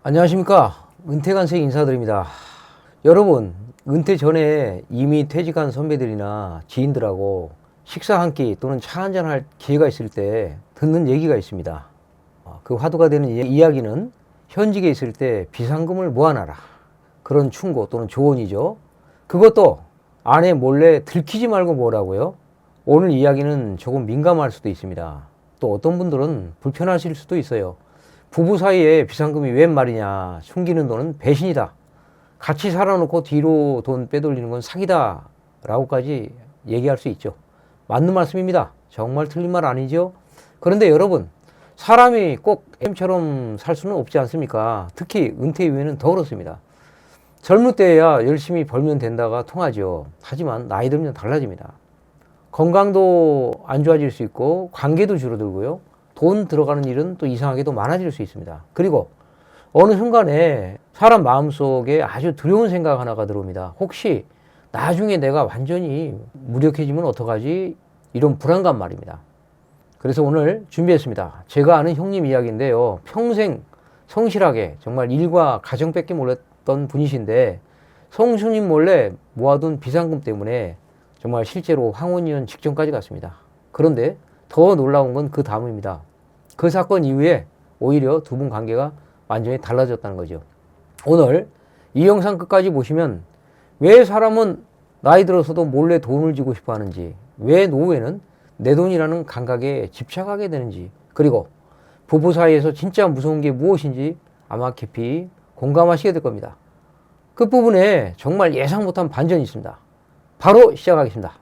안녕하십니까. 은퇴간생 인사드립니다. 여러분, 은퇴 전에 이미 퇴직한 선배들이나 지인들하고 식사 한 끼 또는 차 한잔 할 기회가 있을 때 듣는 얘기가 있습니다. 그 화두가 되는 이야기는 현직에 있을 때 비상금을 모아놔라, 그런 충고 또는 조언이죠. 그것도 아내 몰래 들키지 말고 모으라고요. 오늘 이야기는 조금 민감할 수도 있습니다. 또 어떤 분들은 불편하실 수도 있어요. 부부 사이에 비상금이 웬 말이냐, 숨기는 돈은 배신이다, 같이 살아놓고 뒤로 돈 빼돌리는 건 사기다 라고까지 얘기할 수 있죠. 맞는 말씀입니다. 정말 틀린 말 아니죠. 그런데 여러분, 사람이 꼭 M처럼 살 수는 없지 않습니까? 특히 은퇴 이후에는 더 그렇습니다. 젊을 때야 열심히 벌면 된다가 통하죠. 하지만 나이 들면 달라집니다. 건강도 안 좋아질 수 있고 관계도 줄어들고요. 돈 들어가는 일은 또 이상하게도 많아질 수 있습니다. 그리고 어느 순간에 사람 마음속에 아주 두려운 생각 하나가 들어옵니다. 혹시 나중에 내가 완전히 무력해지면 어떡하지? 이런 불안감 말입니다. 그래서 오늘 준비했습니다. 제가 아는 형님 이야기인데요. 평생 성실하게 정말 일과 가정밖에 몰랐던 분이신데 성수님 몰래 모아둔 비상금 때문에 정말 실제로 황혼이혼 직전까지 갔습니다. 그런데 더 놀라운 건 그 다음입니다. 그 사건 이후에 오히려 두 분 관계가 완전히 달라졌다는 거죠. 오늘 이 영상 끝까지 보시면 왜 사람은 나이 들어서도 몰래 돈을 쥐고 싶어 하는지, 왜 노후에는 내 돈이라는 감각에 집착하게 되는지, 그리고 부부 사이에서 진짜 무서운 게 무엇인지 아마 깊이 공감하시게 될 겁니다. 끝부분에 정말 예상 못한 반전이 있습니다. 바로 시작하겠습니다.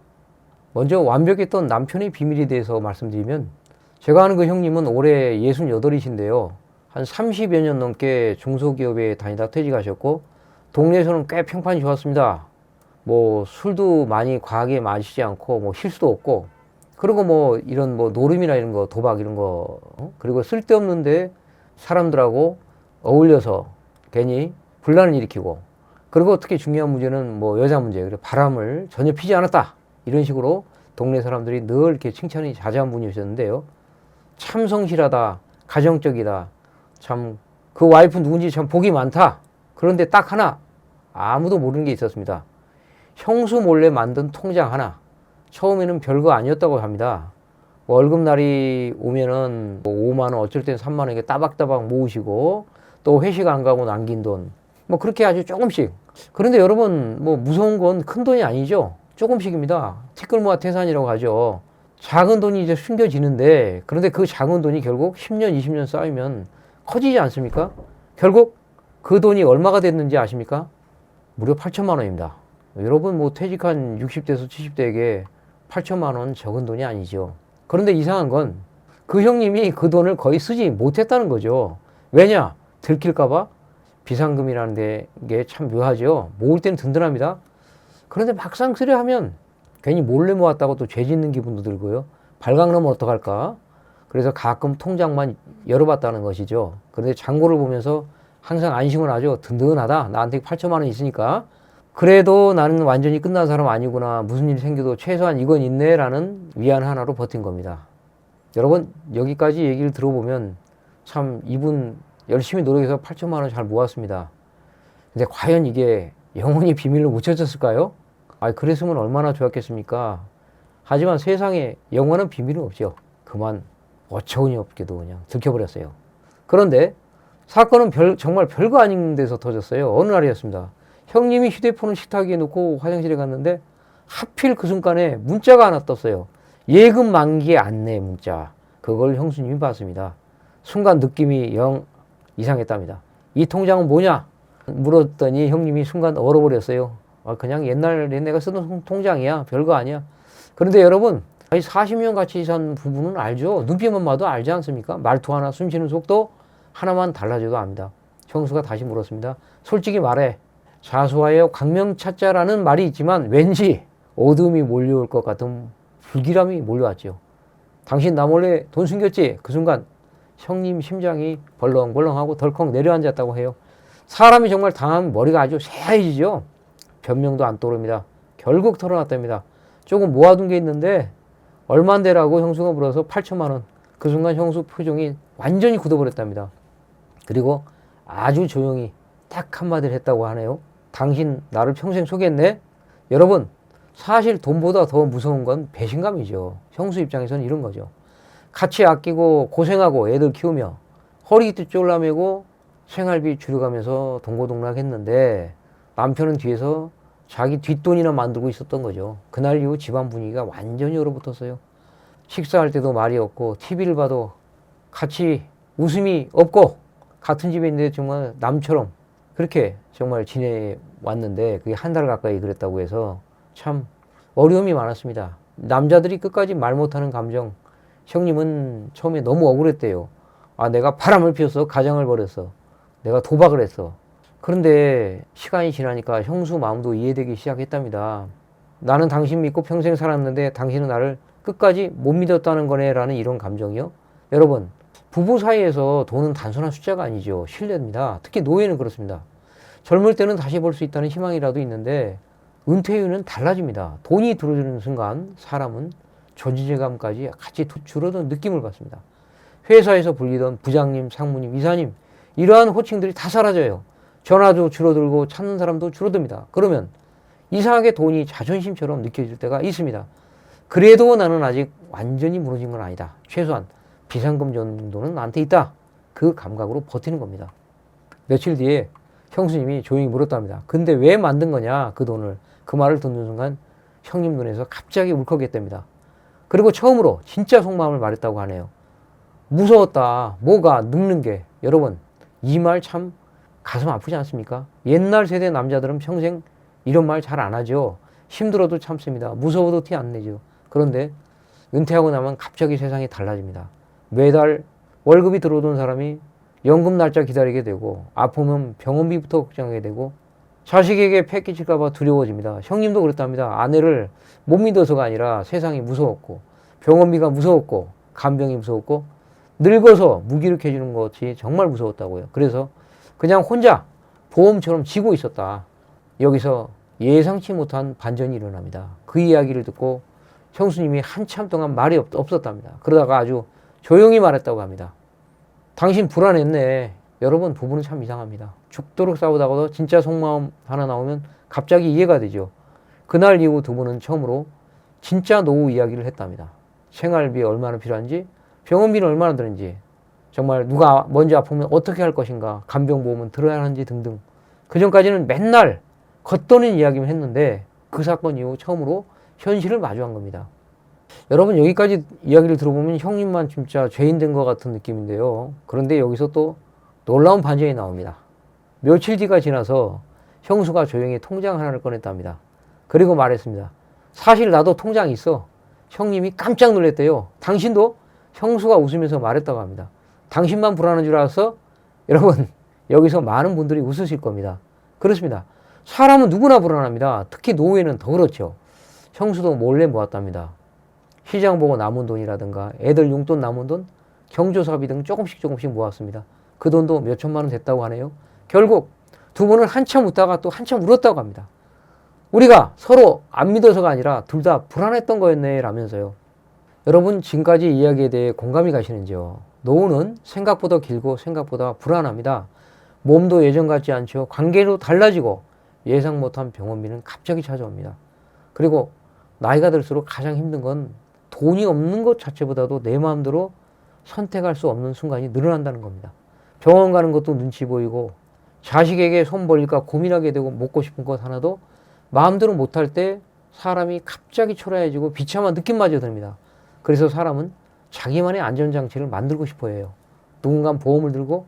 먼저 완벽했던 남편의 비밀에 대해서 말씀드리면, 제가 아는 그 형님은 올해 68이신데요. 한 30여 년 넘게 중소기업에 다니다 퇴직하셨고, 동네에서는 꽤 평판이 좋았습니다. 뭐 술도 많이 과하게 마시지 않고, 뭐 실수도 없고, 그리고 뭐 이런 뭐 노름이나 이런 거, 도박 이런 거, 그리고 쓸데없는데 사람들하고 어울려서 괜히 분란을 일으키고, 그리고 특히 중요한 문제는 뭐 여자 문제, 그리고 바람을 전혀 피지 않았다, 이런 식으로 동네 사람들이 늘 이렇게 칭찬이 자자한 분이셨는데요. 참 성실하다, 가정적이다, 참 그 와이프 누군지 참 복이 많다. 그런데 딱 하나 아무도 모르는 게 있었습니다. 형수 몰래 만든 통장 하나. 처음에는 별거 아니었다고 합니다. 월급날이 오면은 뭐 5만 원, 어쩔 땐 3만 원 이렇게 따박따박 모으시고, 또 회식 안 가고 남긴 돈, 뭐 그렇게 아주 조금씩. 그런데 여러분, 뭐 무서운 건 큰 돈이 아니죠. 조금씩입니다. 티끌모아 태산이라고 하죠. 작은 돈이 이제 숨겨지는데, 그런데 그 작은 돈이 결국 10년, 20년 쌓이면 커지지 않습니까? 결국 그 돈이 얼마가 됐는지 아십니까? 무려 8천만 원입니다. 여러분, 뭐 퇴직한 60대에서 70대에게 8천만 원 적은 돈이 아니죠. 그런데 이상한 건 그 형님이 그 돈을 거의 쓰지 못했다는 거죠. 왜냐? 들킬까봐. 비상금이라는 게 참 묘하죠. 모을 때는 든든합니다. 그런데 막상 쓰려 하면 괜히 몰래 모았다고 또 죄 짓는 기분도 들고요. 발각나면 어떡할까? 그래서 가끔 통장만 열어봤다는 것이죠. 그런데 잔고를 보면서 항상 안심을 하죠. 든든하다. 나한테 8천만 원 있으니까. 그래도 나는 완전히 끝난 사람 아니구나. 무슨 일이 생겨도 최소한 이건 있네 라는 위안 하나로 버틴 겁니다. 여러분, 여기까지 얘기를 들어보면 참 이분 열심히 노력해서 8천만 원 잘 모았습니다. 근데 과연 이게 영원히 비밀로 묻혀졌을까요? 그랬으면 얼마나 좋았겠습니까? 하지만 세상에 영원한 비밀은 없죠. 그만 어처구니 없게도 그냥 들켜버렸어요. 그런데 사건은 정말 별거 아닌 데서 터졌어요. 어느 날이었습니다. 형님이 휴대폰을 식탁 위에 놓고 화장실에 갔는데 하필 그 순간에 문자가 하나 떴어요. 예금 만기 안내 문자. 그걸 형수님이 봤습니다. 순간 느낌이 영 이상했답니다. 이 통장은 뭐냐? 물었더니 형님이 순간 얼어버렸어요. 그냥 옛날에 내가 쓰던 통장이야. 별거 아니야. 그런데 여러분, 40년 같이 산 부부는 알죠. 눈빛만 봐도 알지 않습니까? 말투 하나, 숨쉬는 속도 하나만 달라져도 압니다. 형수가 다시 물었습니다. 솔직히 말해. 자수하여 광명 찾자라는 말이 있지만 왠지 어둠이 몰려올 것 같은 불길함이 몰려왔죠. 당신 나 몰래 돈 숨겼지? 그 순간 형님 심장이 벌렁벌렁하고 덜컥 내려앉았다고 해요. 사람이 정말 당하면 머리가 아주 새하얘지죠. 변명도 안 떠오릅니다. 결국 털어놨답니다. 조금 모아둔 게 있는데 얼만데라고 형수가 물어서 8천만 원. 그 순간 형수 표정이 완전히 굳어버렸답니다. 그리고 아주 조용히 딱 한마디를 했다고 하네요. 당신 나를 평생 속였네? 여러분, 사실 돈보다 더 무서운 건 배신감이죠. 형수 입장에서는 이런 거죠. 같이 아끼고 고생하고 애들 키우며 허리띠 쫄라매고 생활비 줄여가면서 동고동락했는데 남편은 뒤에서 자기 뒷돈이나 만들고 있었던 거죠. 그날 이후 집안 분위기가 완전히 얼어붙었어요. 식사할 때도 말이 없고 TV를 봐도 같이 웃음이 없고 같은 집에 있는데 정말 남처럼 그렇게 정말 지내왔는데 그게 한 달 가까이 그랬다고 해서 참 어려움이 많았습니다. 남자들이 끝까지 말 못하는 감정. 형님은 처음에 너무 억울했대요. 아, 내가 바람을 피웠어. 가장을 버렸어. 내가 도박을 했어. 그런데 시간이 지나니까 형수 마음도 이해되기 시작했답니다. 나는 당신 믿고 평생 살았는데 당신은 나를 끝까지 못 믿었다는 거네 라는 이런 감정이요. 여러분, 부부 사이에서 돈은 단순한 숫자가 아니죠. 신뢰입니다. 특히 노예는 그렇습니다. 젊을 때는 다시 볼 수 있다는 희망이라도 있는데 은퇴 후는 달라집니다. 돈이 들어오는 순간 사람은 존재감까지 같이 줄어든 느낌을 받습니다. 회사에서 불리던 부장님, 상무님, 이사님 이러한 호칭들이 다 사라져요. 전화도 줄어들고 찾는 사람도 줄어듭니다. 그러면 이상하게 돈이 자존심처럼 느껴질 때가 있습니다. 그래도 나는 아직 완전히 무너진 건 아니다. 최소한 비상금 정도는 나한테 있다. 그 감각으로 버티는 겁니다. 며칠 뒤에 형수님이 조용히 물었답니다. 근데 왜 만든 거냐 그 돈을. 그 말을 듣는 순간 형님 눈에서 갑자기 울컥했답니다. 그리고 처음으로 진짜 속마음을 말했다고 하네요. 무서웠다. 뭐가 늙는 게. 여러분, 이 말 참 가슴 아프지 않습니까? 옛날 세대 남자들은 평생 이런 말 잘 안 하죠. 힘들어도 참습니다. 무서워도 티 안 내죠. 그런데 은퇴하고 나면 갑자기 세상이 달라집니다. 매달 월급이 들어오던 사람이 연금 날짜 기다리게 되고 아프면 병원비부터 걱정하게 되고 자식에게 패 끼칠까봐 두려워집니다. 형님도 그랬답니다. 아내를 못 믿어서가 아니라 세상이 무서웠고 병원비가 무서웠고 간병이 무서웠고 늙어서 무기력해지는 것이 정말 무서웠다고요. 그래서 그냥 혼자 보험처럼 지고 있었다. 여기서 예상치 못한 반전이 일어납니다. 그 이야기를 듣고 형수님이 한참 동안 말이 없었답니다. 그러다가 아주 조용히 말했다고 합니다. 당신 불안했네. 여러분, 부부는 참 이상합니다. 죽도록 싸우다가도 진짜 속마음 하나 나오면 갑자기 이해가 되죠. 그날 이후 두 분은 처음으로 진짜 노후 이야기를 했답니다. 생활비 얼마나 필요한지, 병원비는 얼마나 드는지, 정말 누가 먼저 아프면 어떻게 할 것인가, 간병보험은 들어야 하는지 등등. 그전까지는 맨날 겉도는 이야기만 했는데 그 사건 이후 처음으로 현실을 마주한 겁니다. 여러분, 여기까지 이야기를 들어보면 형님만 진짜 죄인 된 것 같은 느낌인데요. 그런데 여기서 또 놀라운 반전이 나옵니다. 며칠 뒤가 지나서 형수가 조용히 통장 하나를 꺼냈답니다. 그리고 말했습니다. 사실 나도 통장이 있어. 형님이 깜짝 놀랐대요. 당신도? 형수가 웃으면서 말했다고 합니다. 당신만 불안한 줄 알았어? 여러분, 여기서 많은 분들이 웃으실 겁니다. 그렇습니다. 사람은 누구나 불안합니다. 특히 노후에는 더 그렇죠. 형수도 몰래 모았답니다. 시장 보고 남은 돈이라든가 애들 용돈 남은 돈, 경조사비 등 조금씩 모았습니다. 그 돈도 몇 천만 원 됐다고 하네요. 결국 두 분은 한참 웃다가 또 한참 울었다고 합니다. 우리가 서로 안 믿어서가 아니라 둘 다 불안했던 거였네 라면서요. 여러분, 지금까지 이야기에 대해 공감이 가시는지요? 노후는 생각보다 길고 생각보다 불안합니다. 몸도 예전 같지 않죠. 관계도 달라지고 예상 못한 병원비는 갑자기 찾아옵니다. 그리고 나이가 들수록 가장 힘든 건 돈이 없는 것 자체보다도 내 마음대로 선택할 수 없는 순간이 늘어난다는 겁니다. 병원 가는 것도 눈치 보이고 자식에게 손 벌릴까 고민하게 되고 먹고 싶은 것 하나도 마음대로 못할 때 사람이 갑자기 초라해지고 비참한 느낌마저 듭니다. 그래서 사람은 자기만의 안전장치를 만들고 싶어 해요. 누군가는 보험을 들고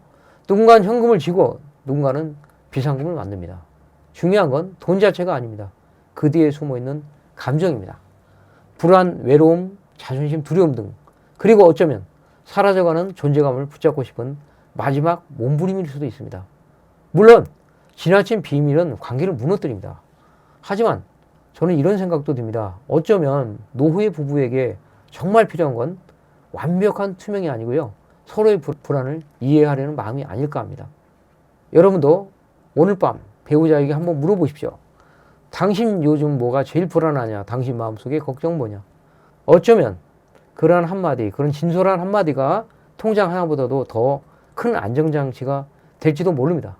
누군가는 현금을 쥐고 누군가는 비상금을 만듭니다. 중요한 건 돈 자체가 아닙니다. 그 뒤에 숨어있는 감정입니다. 불안, 외로움, 자존심, 두려움 등, 그리고 어쩌면 사라져가는 존재감을 붙잡고 싶은 마지막 몸부림일 수도 있습니다. 물론 지나친 비밀은 관계를 무너뜨립니다. 하지만 저는 이런 생각도 듭니다. 어쩌면 노후의 부부에게 정말 필요한 건 완벽한 투명이 아니고요, 서로의 불안을 이해하려는 마음이 아닐까 합니다. 여러분도 오늘 밤 배우자에게 한번 물어보십시오. 당신 요즘 뭐가 제일 불안하냐? 당신 마음속에 걱정 뭐냐? 어쩌면 그런 한마디, 그런 진솔한 한마디가 통장 하나보다도 더 큰 안정장치가 될지도 모릅니다.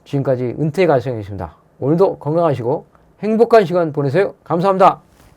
지금까지 은퇴 갈성이었습니다. 오늘도 건강하시고 행복한 시간 보내세요. 감사합니다.